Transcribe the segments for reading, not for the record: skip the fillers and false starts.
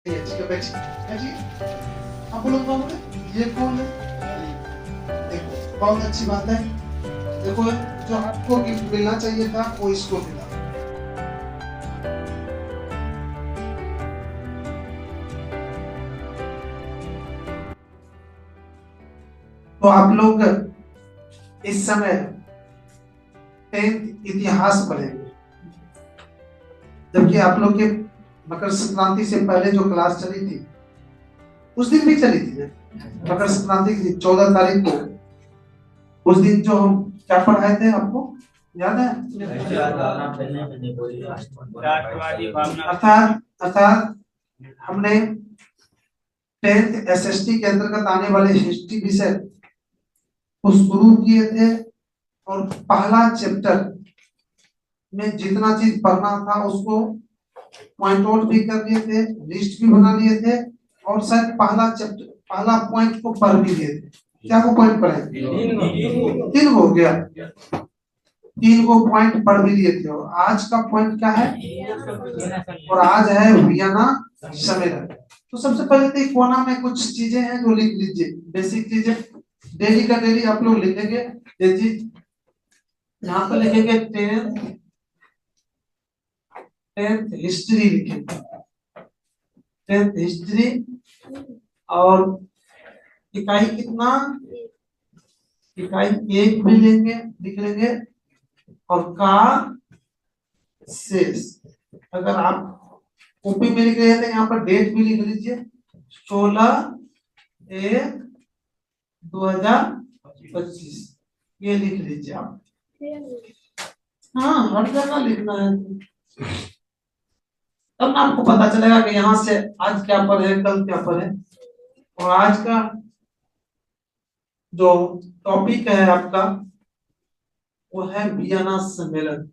आप लोग कौन है? ये कौन है? देखो बहुत अच्छी बात है। देखो जो आपको गिफ्ट मिलना चाहिए था वो इसको मिला। तो आप लोग इस समय 10th इतिहास पढ़ेंगे, जबकि आप लोग के मकर संक्रांति से पहले जो क्लास चली थी उस दिन भी चली थी ना। मकर संक्रांति की 14 तारीख को, उस दिन जो हम क्या पढ़ाए थे आपको याद है? अर्थात अर्थात हमने 10th एसएसटी के अंतर्गत आने वाले हिस्ट्री विषय को शुरू किए थे और पहला चैप्टर में जितना चीज पढ़ना था उसको पॉइंट आउट भी कर लिए थे, लिस्ट भी बना लिए थे और शायद पहला चैप्टर पहला पॉइंट को पढ़ भी लिए थे। क्या वो पॉइंट पढ़े? 3 हो गया, 3 को पॉइंट पढ़ भी लिए थे। और आज का पॉइंट क्या है? और आज है वियना सम्मेलन। तो सबसे पहले तो कोना में कुछ चीजें हैं जो लिख लीजिए, बेसिक चीजें डेली का डेली आप लोग लिखेंगे। देखिए यहाँ पर लिखेंगे 10th हिस्ट्री लिखेंगे, 10th हिस्ट्री। और इकाई कितना? इकाई 1 भी लेंगे, लिख लेंगे। और का शेष अगर आप कॉपी में लिख रहे हैं तो यहाँ पर डेट भी लिख लीजिए, 16/1/2025 ये लिख लीजिए आप। हाँ हर जगह लिखना है, तब ना आपको पता चलेगा कि यहाँ से आज क्या पढ़े कल क्या पढ़े। और आज का जो टॉपिक है आपका वो है वियना सम्मेलन।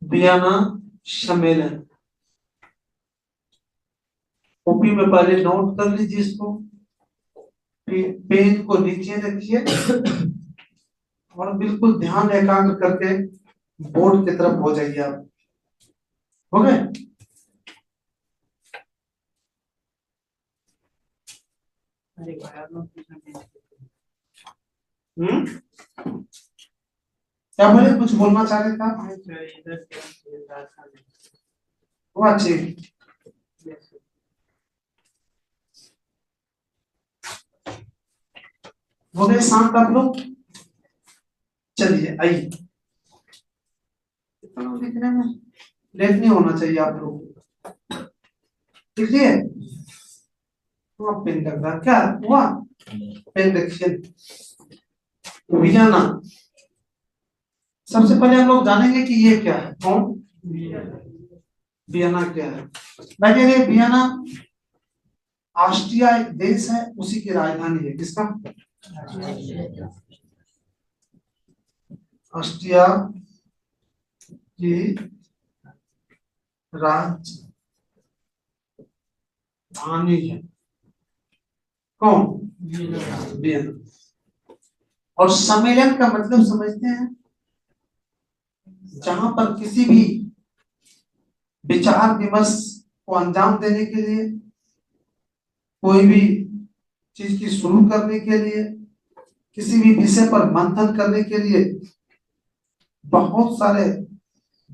वियना सम्मेलन कॉपी में पहले नोट कर लीजिए इसको, पेन को नीचे रखिए और बिल्कुल ध्यान एकाग्र करके बोर्ड की तरफ हो जाइए आप। हो गए? क्या बोले? कुछ बोलना चाह रहे थे आप? वो अच्छी हो गए शांत आप लोग। चलिए आइए, लिखने में लेट नहीं होना चाहिए आप लोग। लिखिए। पेन लग रहा क्या हुआ? पेन रखिए। वियना सबसे पहले हम लोग जानेंगे कि ये क्या है। कौन? वियना क्या है? देखिए वियना ऑस्ट्रिया एक देश है, उसी की राजधानी है। किसका? ऑस्ट्रिया की राजधानी है कौन? वियना। और सम्मेलन का मतलब समझते हैं? जहां पर किसी भी विचार विमर्श को अंजाम देने के लिए, कोई भी चीज की शुरू करने के लिए, किसी भी विषय पर मंथन करने के लिए बहुत सारे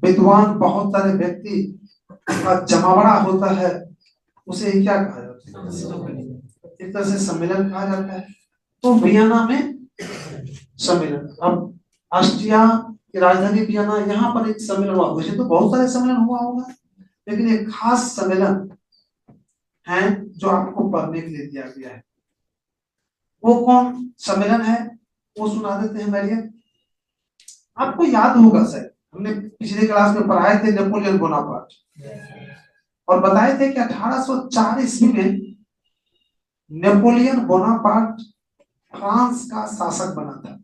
विद्वान, बहुत सारे व्यक्ति का जमावड़ा होता है, उसे क्या कहा जाता है? एक तरह से सम्मेलन कहा जाता है। तो वियना में सम्मेलन। अब ऑस्ट्रिया की राजधानी वियना, यहाँ पर एक सम्मेलन हुआ। वैसे तो बहुत सारे सम्मेलन हुआ होगा, लेकिन एक खास सम्मेलन है जो आपको पढ़ने के लिए दिया गया है। वो कौन सम्मेलन है वो सुना देते हैं मेरे। आपको याद होगा शायद हमने पिछले क्लास में पढ़ाए थे नेपोलियन बोनापार्ट, और बताए थे कि 1804 ईस्वी में नेपोलियन बोनापार्ट फ्रांस का शासक बना था।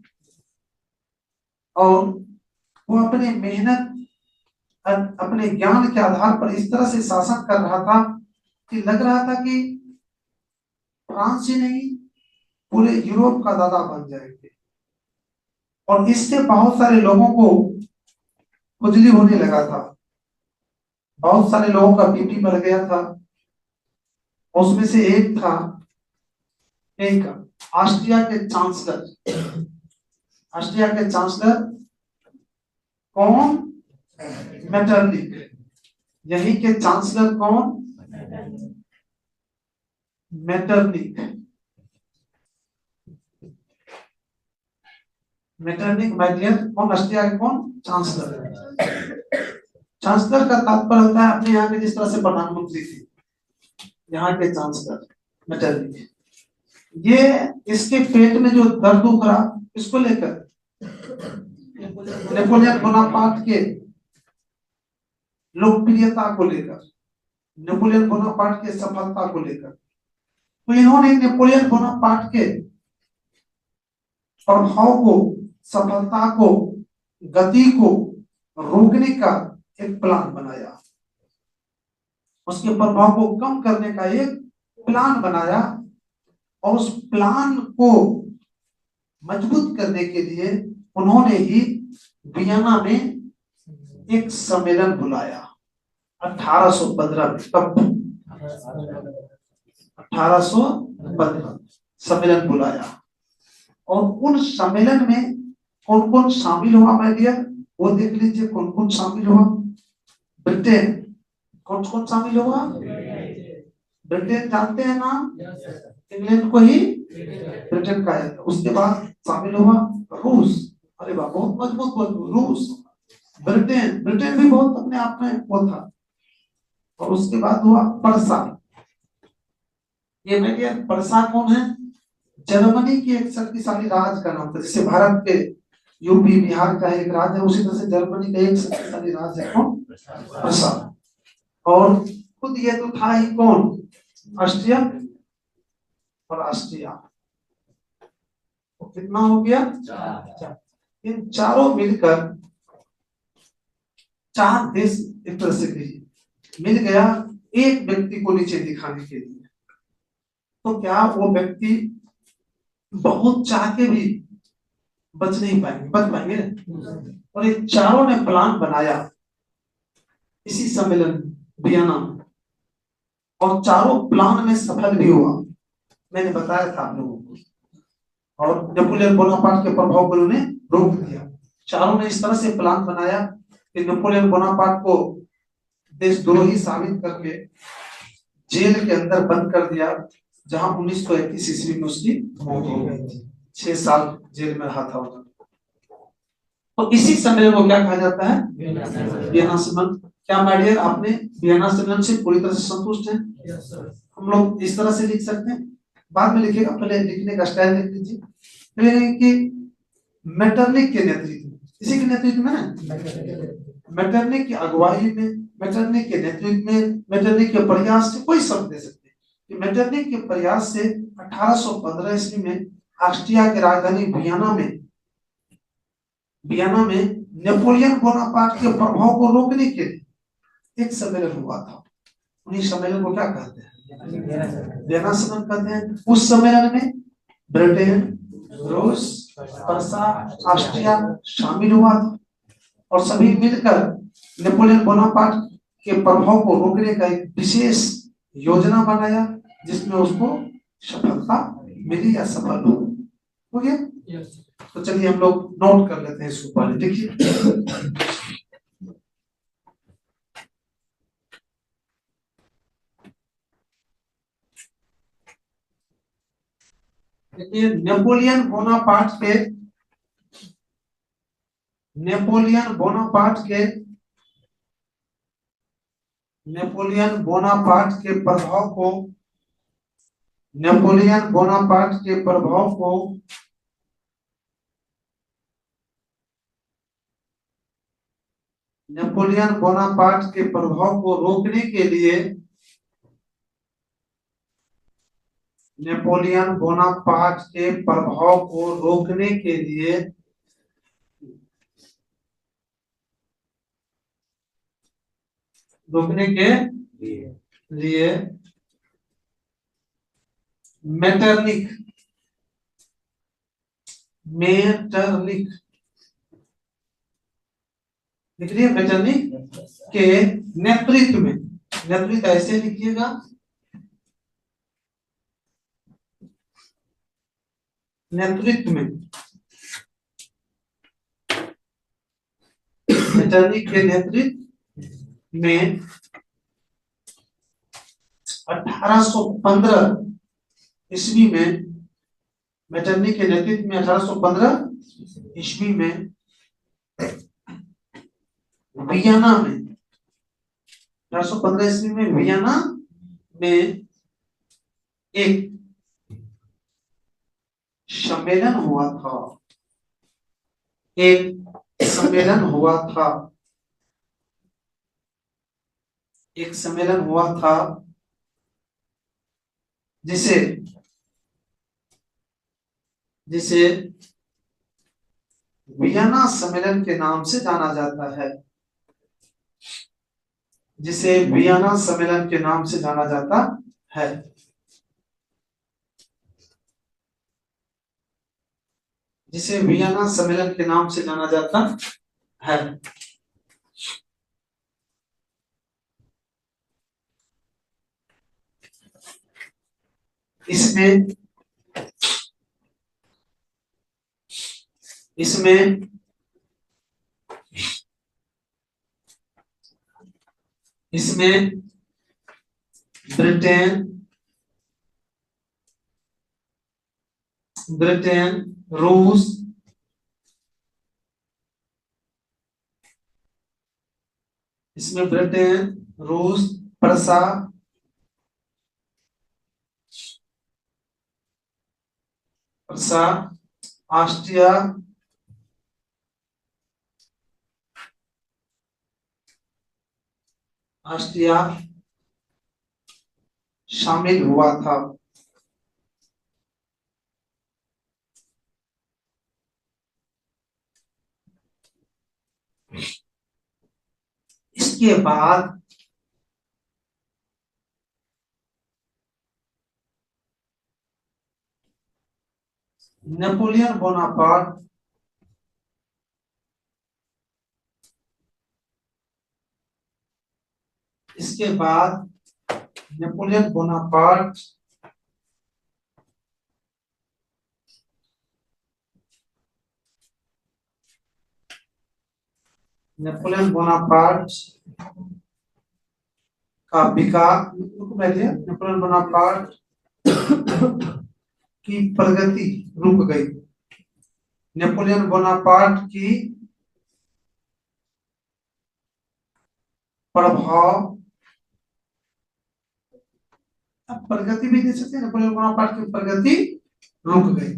और वो अपने मेहनत, अपने ज्ञान के आधार पर इस तरह से शासन कर रहा था कि लग रहा था कि फ्रांस ही नहीं पूरे यूरोप का दादा बन जाएंगे। और इससे बहुत सारे लोगों को खुजली होने लगा था बहुत सारे लोगों का बीपी बढ़ गया था। उसमें से एक ऑस्ट्रिया के चांसलर, ऑस्ट्रिया के चांसलर कौन? मेटरनिक। यही के चांसलर कौन? मेटरनिक। मेटरनिक माइडियर कौन? ऑस्ट्रिया के कौन? चांसलर। चांसलर का तात्पर्य होता है अपने यहाँ के जिस तरह से प्रधानमंत्री थे, यहाँ के चांसलर मेटरनिक। ये इसके पेट में जो दर्द दुख रहा, इसको लेकर नेपोलियन बोनापार्ट के लोकप्रियता को लेकर, नेपोलियन बोनापार्ट के सफलता को लेकर, तो इन्होंने नेपोलियन बोनापार्ट के प्रभाव को, सफलता को, गति को रोकने का एक प्लान बनाया। उसके प्रभाव को कम करने का एक प्लान बनाया और उस प्लान को मजबूत करने के लिए उन्होंने ही वियना में एक सम्मेलन बुलाया 1815 में। कब? 1815 सम्मेलन बुलाया। और उन सम्मेलन में कौन कौन शामिल हुआ माय डियर, वो देख लीजिए कौन कौन शामिल हुआ। ब्रिटेन, कौन कौन शामिल हुआ? ब्रिटेन जानते हैं ना, इंग्लैंड को ही ब्रिटेन कहा जाता है। उसके बाद शामिल हुआ रूस। अरे वाह, बहुत मजबूत रूस, ब्रिटेन। ब्रिटेन भी बहुत अपने आप में वो था। और उसके बाद हुआ परसा। ये मैं क्या, परसा कौन है? जर्मनी की एक शक्तिशाली राज का नाम था। जैसे भारत के यूपी बिहार का एक राज्य है, उसी तरह से जर्मनी का एक शक्तिशाली राज्य है कौन? परसा। और खुद ये तो था ही कौन? ऑस्ट्रिया और ऑस्ट्रिया। तो कितना हो गया? इन चारों मिलकर, चार देश एक तरह से मिल गया एक व्यक्ति को नीचे दिखाने के लिए। तो क्या वो व्यक्ति बहुत चाह के भी बच नहीं पाएंगे? बच पाएंगे? और ये चारों ने प्लान बनाया इसी सम्मेलन वियना में, और चारों प्लान में सफल भी हुआ। मैंने बताया था आप लोगों को। और नेपोलियन बोनापार्ट के प्रभाव को उन्होंने रोक दिया। चारों ने इस तरह से प्लान बनाया कि नेपोलियन बोनापार्ट को देशद्रोही साबित करके जेल के अंदर बंद कर दिया, जहां 1931 ईस्वी में उसकी मौत हो गई थी। 6 साल जेल में रहा था वो। तो इसी सम्मेलन को क्या कहा जाता है? वियना सम्मेलन। क्या माय डियर, आपने वियना सम्मेलन से पूरी तरह से संतुष्ट हैं? हम लोग इस तरह से लिख सकते हैं, बाद में लिखेगा, पहले लिखने का स्टाइल देख लीजिए। कि मेटरनिक के नेतृत्व, इसी के नेतृत्व में, मेटरनिक की अगुवाई में, मेटरनिक के नेतृत्व में, मेटरनिक के प्रयास से, कोई शब्द दे सकते हैं कि मेटरनिक के प्रयास से 1815 ईस्वी में ऑस्ट्रिया की राजधानी वियना में नेपोलियन बोनापार्ट के प्रभाव को रोकने के लिए एक सम्मेलन हुआ था। उन्हीं सम्मेलन को क्या कहते हैं? वियना सम्मेलन कहते हैं। उस सम्मेलन में ब्रिटेन, रूस, परसा, ऑस्ट्रिया शामिल हुआ था और सभी मिलकर नेपोलियन बोनापार्ट के प्रभाव को रोकने का एक विशेष योजना बनाया, जिसमें उसको सफलता मिली या सफल हो गया। तो चलिए हम लोग नोट कर लेते हैं इसको पहले। देखिए, देखिए नेपोलियन बोनापार्ट के प्रभाव को, नेपोलियन बोनापार्ट के प्रभाव को नेपोलियन बोनापार्ट के प्रभाव को रोकने के लिए, नेपोलियन बोनापार्ट के प्रभाव को रोकने के लिए मेटरनिक लिख लिया मेटरनिक के नेतृत्व में, नेतृत्व ऐसे लिखिएगा, नेतृत्व में, मेटरनिक के नेतृत्व में 1815 ईस्वी में, मेटरनिक के नेतृत्व में 1815 ईस्वी में वियना में, 1815 ईस्वी में वियना में एक सम्मेलन हुआ था, एक सम्मेलन हुआ था, एक सम्मेलन हुआ था जिसे जिसे वियना सम्मेलन के नाम से जाना जाता है, जिसे वियना सम्मेलन के नाम से जाना जाता है। जिसे वियना सम्मेलन के नाम से जाना जाता है। इसमें इसमें इसमें ब्रिटेन ब्रिटेन रूस, इसमें ब्रिटेन, रूस, प्रसा, ऑस्ट्रिया, शामिल हुआ था। इसके बाद नेपोलियन बोनापार्ट इसके बाद नेपोलियन बोनापार्ट नेपोलियन बोनापार्ट का विकास, नेपोलियन बोनापार्ट की प्रगति रुक गई। नेपोलियन बोनापार्ट की प्रभाव, अब प्रगति भी दे सकते हैं, नेपोलियन बोनापार्ट की प्रगति रुक गई।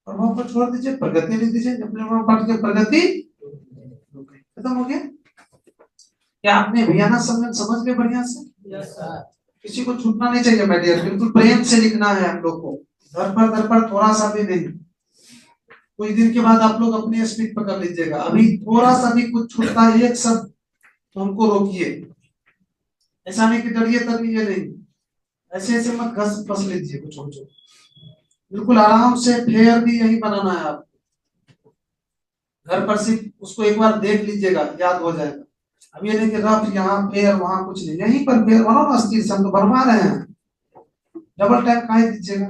प्रभाव को छोड़ दीजिए, प्रगति लिख दीजिए, नेपोलियन बोनापार्ट की प्रगति रुक गई। खत्म हो गया। क्या आपने वियना सम्मेलन समझ गए बढ़िया से? Yes sir. किसी को छूटना नहीं चाहिए माय डियर, बिल्कुल प्रेम से लिखना है हम लोग को, दर पर थोड़ा सा भी नहीं। कुछ दिन के बाद आप लोग अपनी स्पीड पकड़ लीजिएगा, अभी थोड़ा सा भी कुछ छूटता है एक शब्द तो हमको रोकिए। ऐसा नहीं कि डरिए तरिए नहीं, ऐसे ऐसे मत घस फंस लीजिए कुछ कुछ, बिल्कुल आराम से फेयर भी यही बनाना है। आप घर पर सिर्फ उसको एक बार देख लीजिएगा, याद हो जाएगा। अब ये नहीं कि रफ यहाँ फेयर वहां कुछ नहीं, यहीं पर फेयर बनाओ ना, अस्थिर से हम तो बनवा रहे हैं, डबल टाइप काहे दीजिएगा।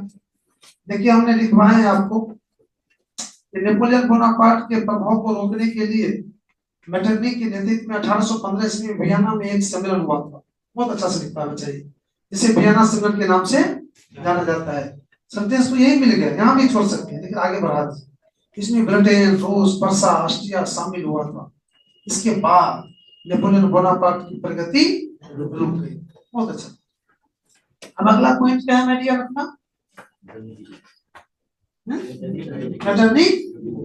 देखिए हमने लिखवाए हैं आपको, नेपोलियन बोनापार्ट के प्रभाव को रोकने के लिए मेटरनिक के नेतृत्व में 1815 ईस्वी में वियना में एक सम्मेलन हुआ था। बहुत अच्छा से लिखा है चाहिए, जिसे वियना सम्मेलन के नाम से जाना जाता है। सेंटेंस तो यही मिल गया, यहाँ भी छोड़ सकते हैं लेकिन आगे बढ़ा दीजिए। इसमें ब्रिटेन, रूस, प्रसा, ऑस्ट्रिया शामिल हुआ था। इसके बाद नेपोलियन बोनापार्ट की प्रगति रुक गई। बहुत अच्छा। अब अगला पॉइंट क्या है मेडिया अपना? मेटरनिक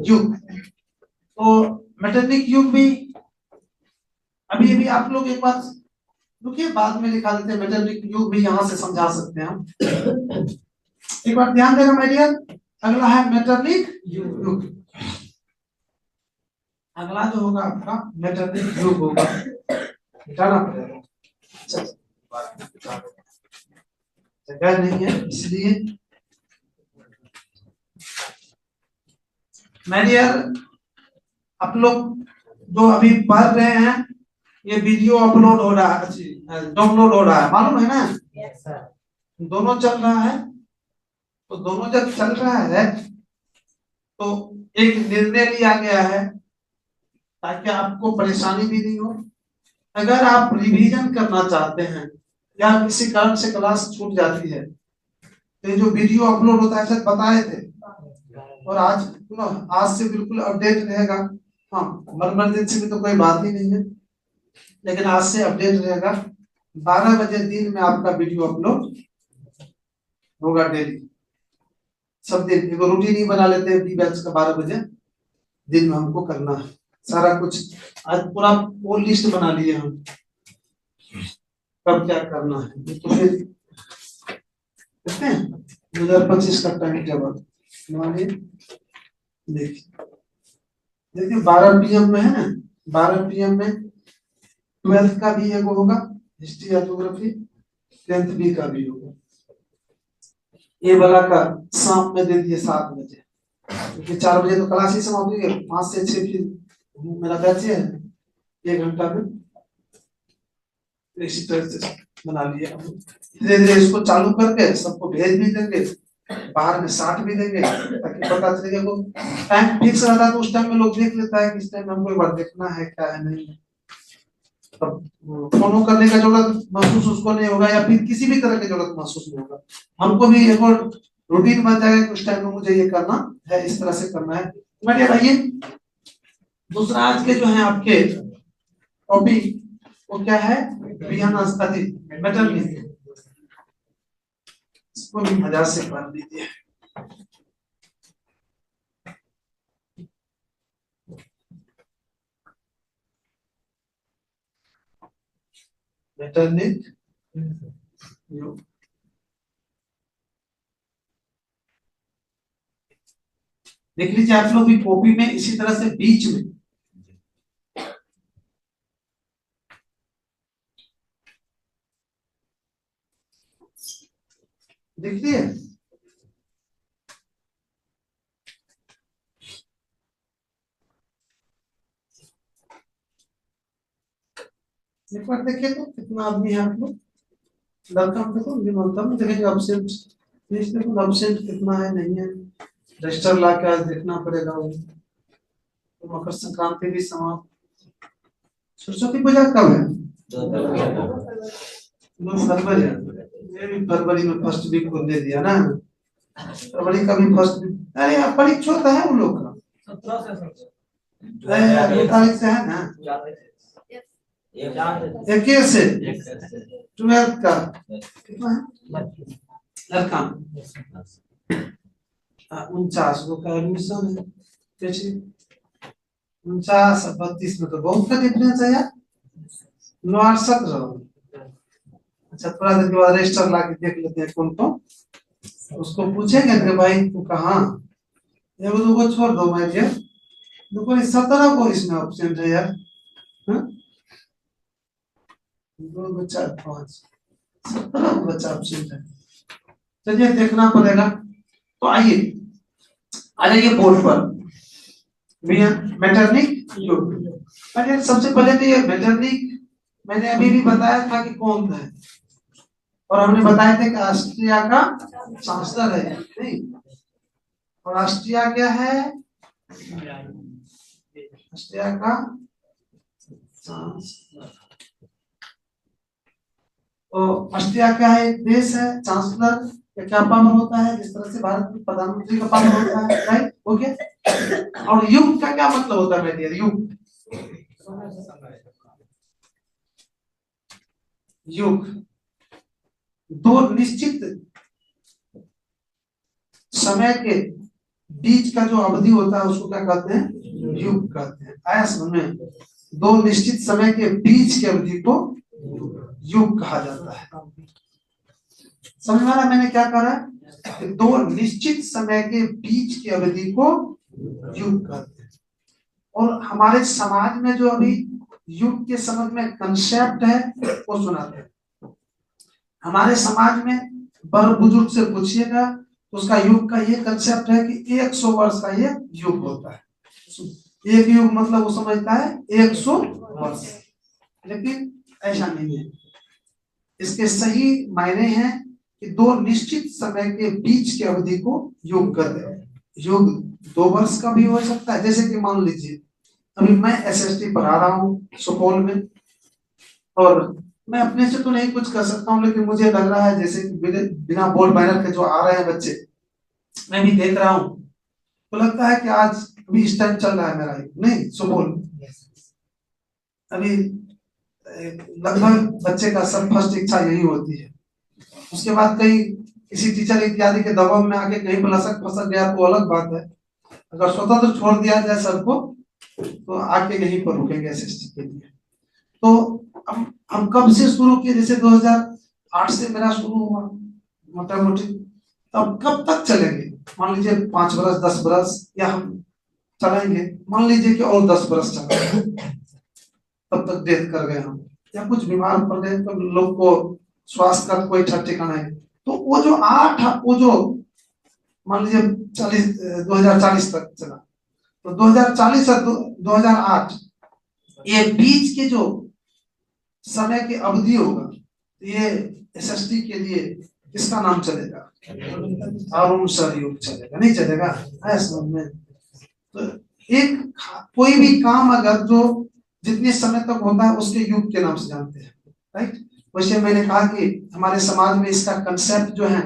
युग। तो मेटरनिक युग भी अभी अभी आप लोग एक बार रुकिए, बाद में लिखा देते हैं। मेटरनिक युग भी यहां से समझा सकते हैं हम। एक बार ध्यान देना मेडिया, अगला है मेटरनिक युग। अगला जो होगा आपका मेटरनिक युग होगा, हटाना पड़ेगा, जगह नहीं है इसलिए। मेडियर आप लोग जो अभी पढ़ रहे हैं ये वीडियो अपलोड हो रहा है, डाउनलोड हो रहा है, मालूम है ना? Yes sir. दोनों चल रहा है। तो दोनों जब चल रहा है तो एक निर्णय लिया गया है ताकि आपको परेशानी भी नहीं हो। अगर आप रिवीजन करना चाहते हैं या किसी कारण से क्लास छूट जाती है तो ये जो वीडियो अपलोड होता है, शायद बताए थे, और आज से बिल्कुल अपडेट रहेगा। हाँ, इमरजेंसी में तो कोई बात ही नहीं है, लेकिन आज से अपडेट रहेगा। 12 बजे दिन में आपका वीडियो अपलोड होगा डेली, सब दिन। एक रूटीन ही बना लेते हैं, बैच का 12 बजे दिन में हमको करना है सारा कुछ। आज पूरा वो लिस्ट बना लिए हम, कब क्या करना है। तो फिर देखते हैं 2025 का टाइम टेबल देखिए। देखिए 12 PM में है ना, 12 PM में 12th का भी एगो होगा, हिस्ट्री या ज्योग्राफी, 10th बी का भी होगा। ये वाला का शाम में दे दिए 7 बजे, क्योंकि 4 बजे तो क्लास ही समाप्त हुई है। 5 से 6 फिर मेरा बैच है, 1 घंटा में। इसी तरह से बना लिया। धीरे धीरे इसको चालू करके सबको भेज भी देंगे, बाहर में 60 भी देंगे, ताकि पता चले वो टाइम फिक्स रहता है तो उस टाइम में लोग देख लेता है कि इस टाइम में हमको एक बार देखना है क्या है नहीं है। तब फॉलो करने का जरूरत महसूस उसको नहीं होगा, या फिर किसी भी तरह की जरूरत महसूस नहीं होगा। हमको भी एक और रूटीन बन जाएगा कि उस टाइम में मुझे ये करना है, इस तरह से करना है। बढ़िया भाई। दूसरा आज के जो है आपके टॉपिक वो क्या है? मेटरनिटी। इसको भी मजा से कर लीजिए। मेटरनिटी देख लीजिए आप लोग भी कॉपी में इसी तरह से बीच में देखिए। एक बार देखिए तो कितना आदमी है आप लोग। लड़का देखो, ये बोलता हूँ देखेंगे अब्सेंट, देखो अब्सेंट कितना है नहीं है। रजिस्टर ला के आज देखना पड़ेगा वो। तो मकर संक्रांति भी समाप्त। सरस्वती पूजा कब है? 2 फरवरी। ये भी फरवरी में फर्स्ट वीक को दे दिया ना। फरवरी का भी फर्स्ट वीक। अरे यार परीक्षा होता है उन लोग का 17 तारीख से है ना। 21 से 12 का कितना है लड़का? 49 का एडमिशन है। 49 और 32 में तो बहुत का डिफरेंस है यार। 9 8 17। अच्छा, थोड़ा देर के बाद रजिस्टर ला के देख लेते हैं कौन कौन। उसको पूछेंगे कि भाई तू कहाँ, एगो दूगो छोड़ दो मैं डियर, देखो 17 को इसमें ऑप्शन है यार। हाँ? 2 4 5 17 को बच्चा ऑप्शन है। चलिए देखना पड़ेगा। तो आइए आ जाइए बोर्ड पर। भैया मेटरनिक युग। अरे सबसे पहले तो ये मेटरनिक मैंने अभी भी बताया था कि कौन था, और हमने बताया था कि ऑस्ट्रिया का चांसलर है नहीं। और ऑस्ट्रिया क्या है? ऑस्ट्रिया का चांसलर। तो ऑस्ट्रिया क्या है? एक देश है। चांसलर का क्या पावर होता है? जिस तरह से भारत में प्रधानमंत्री का पावर होता है, राइट? ओके। और युग का क्या मतलब होता है मेरे? युग युग दो निश्चित समय के बीच का जो अवधि होता है उसको क्या कहते हैं? युग कहते हैं। आया समझ में? 2 निश्चित समय के बीच की अवधि को युग कहा जाता है। समझ में आ रहा मैंने क्या कहा? 2 निश्चित समय के बीच की अवधि को युग कहते हैं। और हमारे समाज में जो अभी युग के समझ में कंसेप्ट है वो सुनाते हैं। हमारे समाज में बड़ बुजुर्ग से पूछिएगा उसका युग का ये कंसेप्ट है कि 100 वर्ष का ये युग होता है। एक युग मतलब वो समझता है 100 वर्ष, लेकिन ऐसा नहीं है। इसके सही मायने हैं कि दो निश्चित समय के बीच की अवधि को युग कहते हैं। युग 2 वर्ष का भी हो सकता है, जैसे कि मान लीजिए अभी मैं एसएसटी पढ़ा रहा हूँ सुपौल में, और मैं अपने से तो नहीं कुछ कर सकता हूँ, लेकिन मुझे लग रहा है जैसे कि बिना बोर्ड बैनर के जो आ रहे हैं बच्चे, मैं भी देख रहा हूँ, तो लगता है कि आज अभी इस टाइम चल रहा है मेरा नहीं सुपौल अभी लगभग बच्चे का सब फर्स्ट इच्छा यही होती है। उसके बाद कहीं किसी टीचर इत्यादि के दबाव में आके कहीं पर लसक फसक गया तो अलग बात है। अगर स्वतंत्र छोड़ दिया जाए सबको तो आके यहीं पर रुकेंगे एसएसटी के लिए। तो हम कब से शुरू किए, जैसे 2008 से मेरा शुरू हुआ मोटा मोटी, तब कब तक चलेंगे? मान लीजिए 5 बरस 10 बरस, या हम चलाएंगे मान लीजिए कि और 10 बरस चलाएंगे, तब तक डेथ कर गए हम, या कुछ बीमार पड़ गए तो लोग को स्वास्थ्य का कोई ठिकाना है, तो वो जो वो जो मान लीजिए 2040 तक चला, तो 2040 और 2008 ये बीच के जो समय की अवधि होगा, ये एसएसटी के लिए किसका नाम चलेगा? अरुण सर युग चलेगा, नहीं चलेगा? है समझ में? तो एक कोई भी काम अगर जो जितने समय तक होता है उसके युग के नाम से जानते हैं, राइट? वैसे मैंने कहा कि हमारे समाज में इसका कंसेप्ट जो है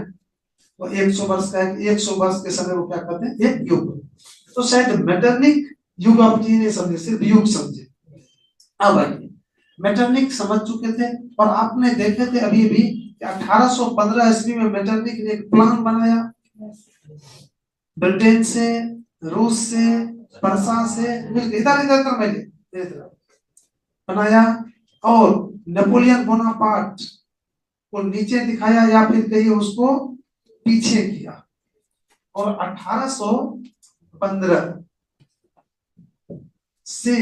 वो 100 वर्ष का है, 100 वर्ष के समय को क्या कहते हैं? एक युग। तो शायद मेटरनिक युग आप जी नहीं समझे, सिर्फ युग समझे। अब आइए, मेटरनिक समझ चुके थे, और आपने देखे थे अभी भी 1815 ईस्वी में मेटरनिक ने एक प्लान बनाया, ब्रिटेन से, रूस से, परसा से इधर इधर मैंने बनाया, और नेपोलियन बोनापार्ट को नीचे दिखाया या फिर कहिए उसको पीछे किया, और 1815 से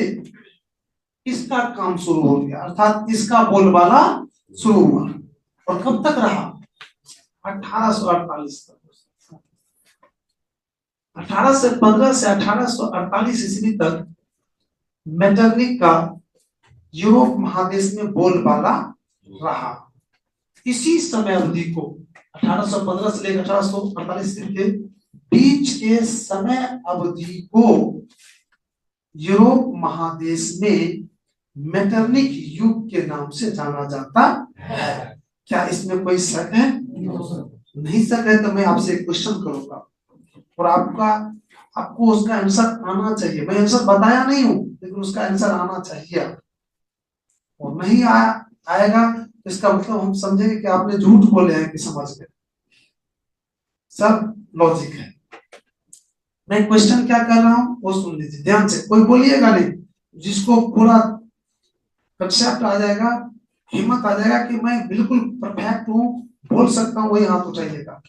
इसका काम शुरू हो गया, अर्थात इसका बोलबाला शुरू हुआ। और कब तक रहा? 1848 तक। 1815 से 1848 ईस्वी तक मेटरनिक का यूरोप महादेश में बोलबाला रहा। इसी समय अवधि को 1815 से लेकर 1848 के बीच के समय अवधि को यूरोप महादेश में मेटरनिक युग के नाम से जाना जाता है। क्या इसमें कोई शक है? नहीं शक है तो मैं आपसे एक क्वेश्चन करूंगा, और आपको उसका आंसर आना चाहिए। मैं आंसर बताया नहीं हूं, लेकिन उसका आंसर आना चाहिए, और नहीं आएगा तो इसका मतलब हम समझेंगे कि आपने झूठ बोले हैं कि समझ गए। सब लॉजिक है। मैं क्वेश्चन क्या कर रहा हूं वो सुन लीजिए ध्यान से, कोई बोलिएगा नहीं। जिसको पूरा कंसेप्ट आ जाएगा, हिम्मत आ जाएगा कि मैं बिल्कुल परफेक्ट हूं, बोल सकता हूं, वही हाथ उठाइएगा।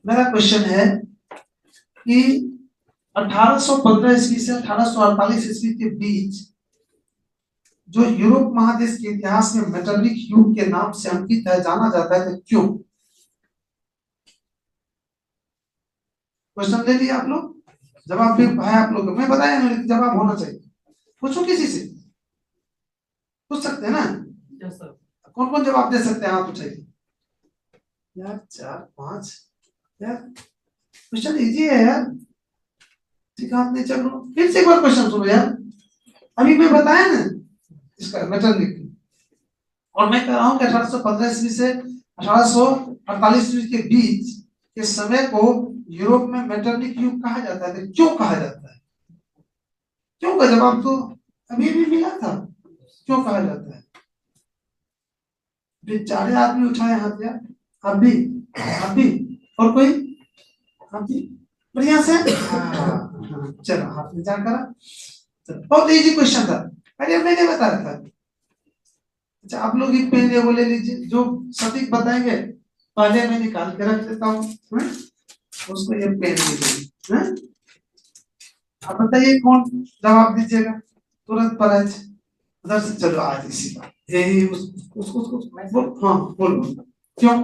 मेरा क्वेश्चन है कि 1815 ईस्वी से 1848 ईस्वी के बीच जो यूरोप महादेश के इतिहास में मेटरनिक युग के नाम से अंकित है, जाना जाता है, तो क्यों? क्वेश्चन ले लिया आप लोग, जवाब भी है आप लोग, मैं बताया नहीं, जवाब होना चाहिए। पूछो किसी से, पूछ सकते हैं ना? कौन कौन जवाब दे सकते हैं? हाथ उठाइए यार, 4 5 यार, क्वेश्चन इजी है यार। ठीक हाथ नहीं चलो, फिर से एक बार क्वेश्चन सुनो यार। अभी मैं बताया ना इसका मेटरनिक, और मैं कह रहा हूं कि 1815 ईस्वी से 1848 ईस्वी के बीच के समय को यूरोप में मेटरनिक युग कहा जाता है। तो क्यों कहा जाता है? क्यों का जवाब तो अभी भी मिला था, क्यों कहा जाता है? चारे आदमी उठाए हाथ यार, आप भी, आप भी, और कोई? आप भी बढ़िया से। चलो हाथ में जाकर, बहुत इजी क्वेश्चन था, अरे मैंने बताया था। अच्छा आप लोग एक पेन वो ले लीजिए, जो सटीक बताएंगे पहले मैं निकाल के रख देता हूँ, उसको ये पेन दीजिए। आप बताइए कौन जवाब दीजिएगा तुरंत पर आज उधर से। चलो आज इसी बात यही उसको हाँ बोलो क्यों?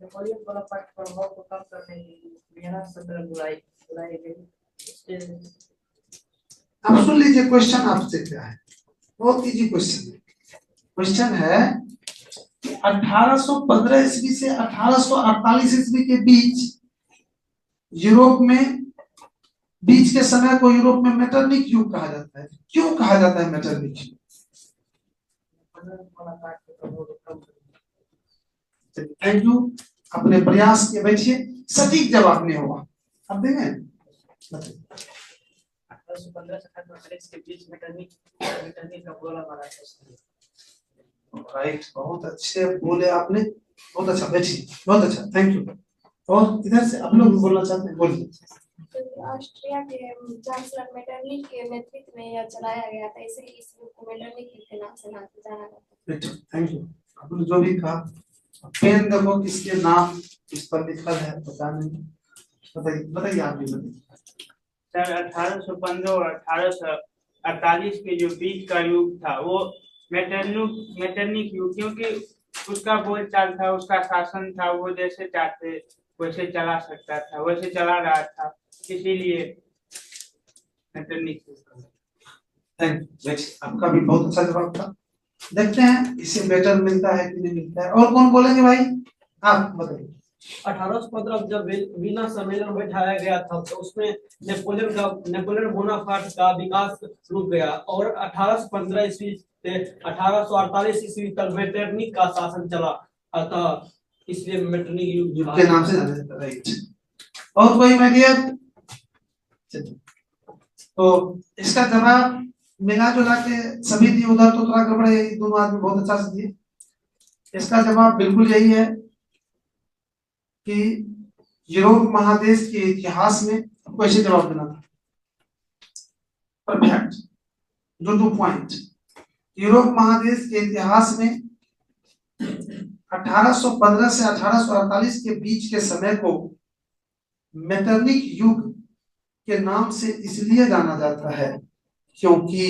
नेपोलियन बोनापार्ट के प्रभाव को कम करने के लिए वियना संधि बुलाई बुलाई गई। अब सुन लीजिए क्वेश्चन आपसे क्या है, बहुत इजी क्वेश्चन है। क्वेश्चन है 1815 ईस्वी से 1848 ईस्वी के बीच यूरोप में बीच के समय को यूरोप में मेटरनिक युग कहा जाता है। क्यों कहा जाता है मेटरनिक युग? थैंक यू, अपने प्रयास के बैठिए, सटीक जवाब नहीं होगा। अब देंगे 1815 से 1848 के बीच मेटरनिक का बोला हमारा राइट, बहुत अच्छे बोले आपने, बहुत अच्छा, बैठिए, बहुत अच्छा, थैंक यू। और इधर से आप लोग बोलना चाहते हैं, बोलिए। ऑस्ट्रिया के चांसलर मेटरनिक के नेतृत्व में यह चलाया गया था, इसलिए इस युग को मेटरनिक युग के नाम से जाना जाता है। थैंक यू, आपने जो भी कहा। पेन देखो किसके नाम इस पर लिखा है, पता नहीं, बताइए बताइए, आप भी बताइए। सर 1815 और 1848 के जो बीच का युग था वो मेटरनिक युग, क्योंकि उसका बोल चाल था, उसका शासन था, वो जैसे चाहते वैसे चला सकता था, वैसे चला रहा था, इसीलिए मेटरनिक युग। थैंक यू, आपका भी बहुत अच्छा जवाब था। देखते हैं इससे बेटर मिलता है कि नहीं मिलता है। और कौन बोलेंगे भाई, आप बताइए। 1815 जब वीना सम्मेलन बैठाया गया था तो उसमें नेपोलियन बोनापार्ट का विकास रुक गया और 1815 ईस्वी से 1848 ईस्वी तक मेटरनिक का शासन चला, अतः इसलिए मेटरनिक युग के नाम से जाना जाता है। राइट, और कोई मीडियम? तो इसका जवाब मिला जुला के सभी दी, उधर तो थोड़ा गड़बड़ है, दोनों आदमी बहुत अच्छा से दिए। इसका जवाब बिल्कुल यही है कि यूरोप महादेश के इतिहास में, आपको ऐसे जवाब देना था। परफेक्ट, जो 2 पॉइंट। यूरोप महादेश के इतिहास में 1815 से 1848 के बीच के समय को मेटरनिक युग के नाम से इसलिए जाना जाता है क्योंकि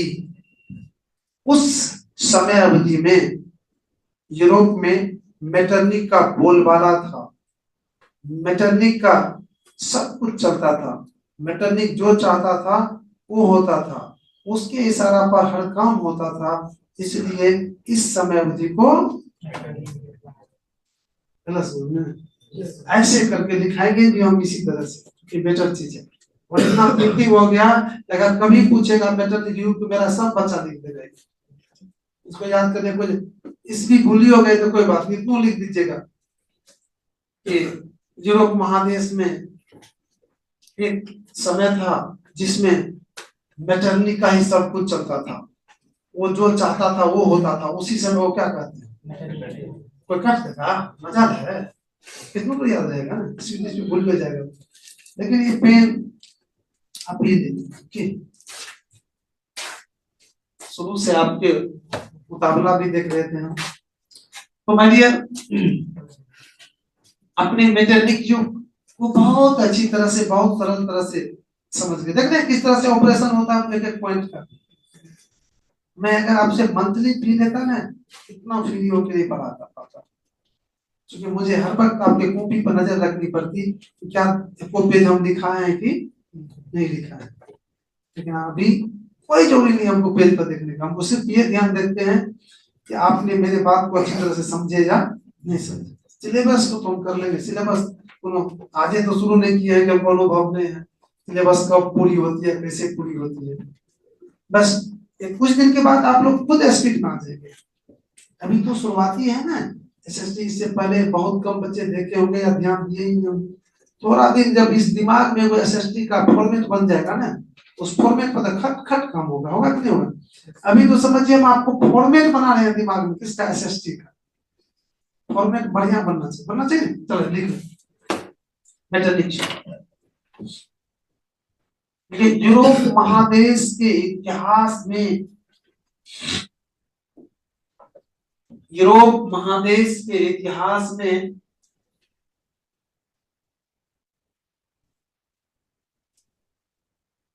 उस समय अवधि में यूरोप में मेटरनिक का बोलबाला था, मेटरनिक का सब कुछ चलता था, मेटरनिक जो चाहता था वो होता था, उसके इशारा पर हर काम होता था, इसलिए इस समय अवधि को ऐसे करके दिखाएंगे भी हम इसी तरह से कि बेटर चीज है। और इतना प्रिंटिंग हो गया, अगर कभी पूछेगा मेटरनिक युग तो मेरा सब बच्चा लिख देगा, इसको याद करने को इसकी भूली हो गई तो कोई बात नहीं, इतना लिख दीजिएगा कि यूरोप महादेश में एक समय था जिसमें मेटरनिक का ही सब कुछ चलता था, वो जो चाहता था वो होता था, उसी समय वो क्या कहते हैं, कोई कट देगा, मजा है, कितना तो याद रहेगा ना, इसमें भूल हो जाएगा। लेकिन ये पेन आप ये देखिए, शुरू से आपके मुकाबला भी देख रहे थे हम, तो माय डियर अपने मेटरनिक युग को बहुत अच्छी तरह से, बहुत सरल तरह से समझ गए। देख रहे हैं किस तरह से ऑपरेशन होता है एक एक पॉइंट का। मैं अगर आपसे मंथली फी लेता ना, इतना फ्री होकर नहीं पढ़ाता पाता, क्योंकि मुझे हर वक्त आपके कॉपी पर नजर रखनी पड़ती कि क्या को पेज हम लिखाए हैं कि नहीं लिखा है। लेकिन अभी कोई जरूरी नहीं हमको पेज पर देखने का, हमको सिर्फ ये ध्यान देते हैं कि आपने मेरे बात को अच्छी तरह से समझे या नहीं समझे। सिलेबस को तो हम कर लेंगे, सिलेबस आज तो शुरू नहीं किया है कि हमको अनुभव नहीं है सिलेबस कब पूरी होती है, कैसे पूरी होती है। बस कुछ दिन के बाद आप लोग खुद स्पीड में आ जाएंगे। अभी तो शुरुआती है ना, एसएसटी से पहले बहुत कम बच्चे देखे होंगे या ध्यान दिए ही होंगे। थोड़ा दिन जब इस दिमाग में वो एसएसटी का फॉर्मेट बन जाएगा ना, उस फॉर्मेट पर खट खट काम होगा, होगा कि नहीं होगा। अभी तो समझिए हम आपको फॉर्मेट बना रहे हैं दिमाग में, किसका, एसएसटी का फॉर्मेट बढ़िया बनना चाहिए, बनना चाहिए। चलो लिख लो यूरोप महादेश के इतिहास में, यूरोप महादेश के इतिहास में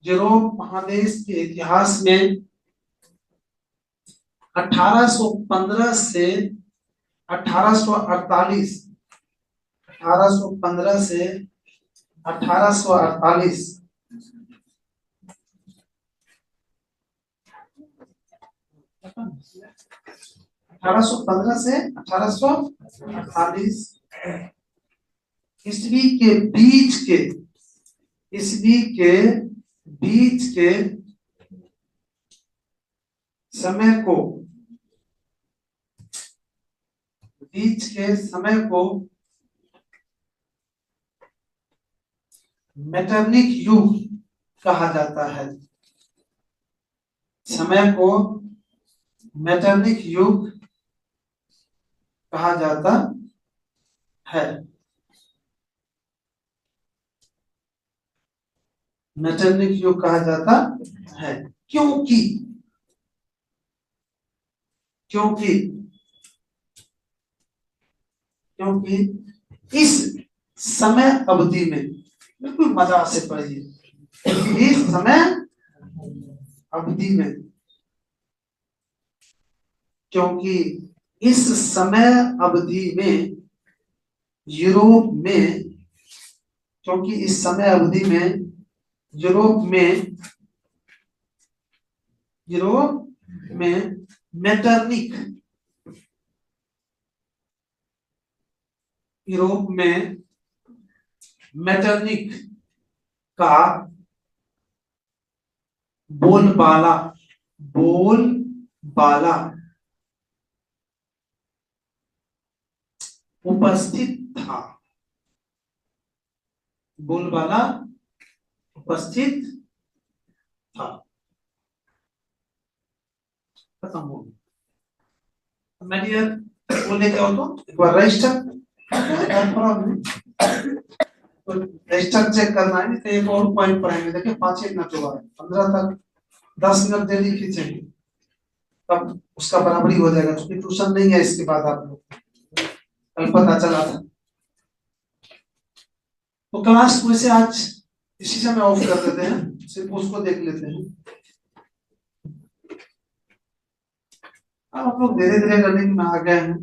यूरोप महादेश के इतिहास में 1815 से 1848, 1815 से 1848 1815 से 1848 ईस्वी के बीच के समय को मेटरनिक युग कहा जाता है। समय को मेटरनिक युग कहा जाता है। मेटरनिक युग कहा जाता है क्योंकि इस समय अवधि में, बिल्कुल मजा से पढ़िए, इस समय अवधि में, क्योंकि इस समय अवधि में यूरोप में मेटरनिक का बोलबाला उपस्थित था। बोलबाला उपस्थित था। खत्म हो गया। मैं बोलने क्या हो तो एक बार रजिस्टर चेक करना है, नहीं तो एक और पॉइंट पढ़ाएंगे। देखिए 5 मिनट हुआ है, 15 तक 10 मिनट डेली खींचेंगे, तब उसका बराबरी हो जाएगा। क्योंकि ट्यूशन नहीं है इसके बाद, आप लोग कल पता चला था। तो क्लास को से आज इसी समय ऑफ कर देते हैं, सिर्फ उसको देख लेते हैं। अब आप लोग धीरे धीरे रनिंग में आ गए हैं।